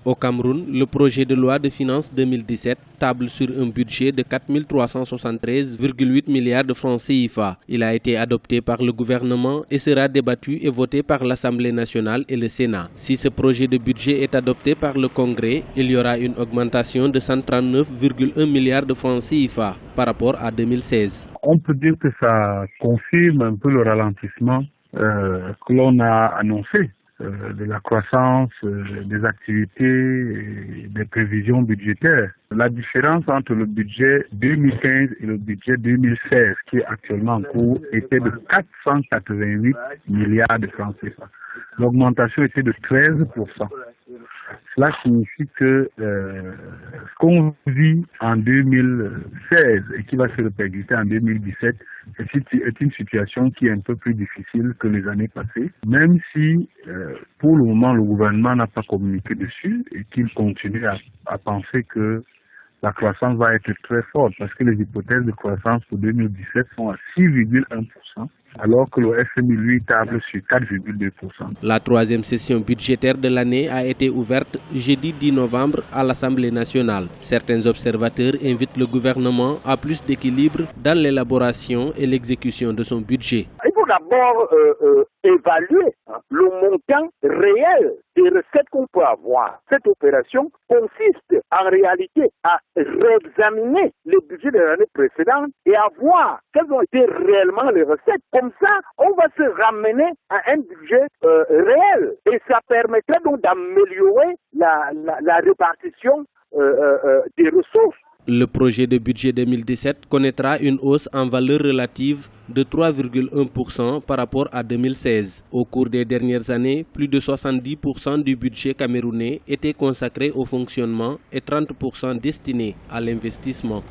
Au Cameroun, le projet de loi de finances 2017 table sur un budget de 4 373,8 milliards de francs CFA. Il a été adopté par le gouvernement et sera débattu et voté par l'Assemblée nationale et le Sénat. Si ce projet de budget est adopté par le Congrès, il y aura une augmentation de 139,1 milliards de francs CFA par rapport à 2016. On peut dire que ça confirme un peu le ralentissement que l'on a annoncé. De la croissance, des activités et des prévisions budgétaires. La différence entre le budget 2015 et le budget 2016, qui est actuellement en cours, était de 488 milliards de francs CFA. L'augmentation était de 13%. Cela signifie que ce qu'on vit en 2016 et qui va se répercuter en 2017 est une situation qui est un peu plus difficile que les années passées, même si pour le moment le gouvernement n'a pas communiqué dessus et qu'il continue à penser que la croissance va être très forte parce que les hypothèses de croissance pour 2017 sont à 6,1%. Alors que le FMI, lui, table sur 4,2%. La troisième session budgétaire de l'année a été ouverte jeudi 10 novembre à l'Assemblée nationale. Certains observateurs invitent le gouvernement à plus d'équilibre dans l'élaboration et l'exécution de son budget. Il faut d'abord évaluer le montant réel des recettes qu'on peut avoir. Cette opération consiste en réalité à réexaminer les budgets de l'année précédente et à voir quelles ont été réellement les recettes. Comme ça, on va se ramener à un budget réel et ça permettrait donc d'améliorer la répartition des ressources. Le projet de budget 2017 connaîtra une hausse en valeur relative de 3,1% par rapport à 2016. Au cours des dernières années, plus de 70% du budget camerounais était consacré au fonctionnement et 30% destiné à l'investissement.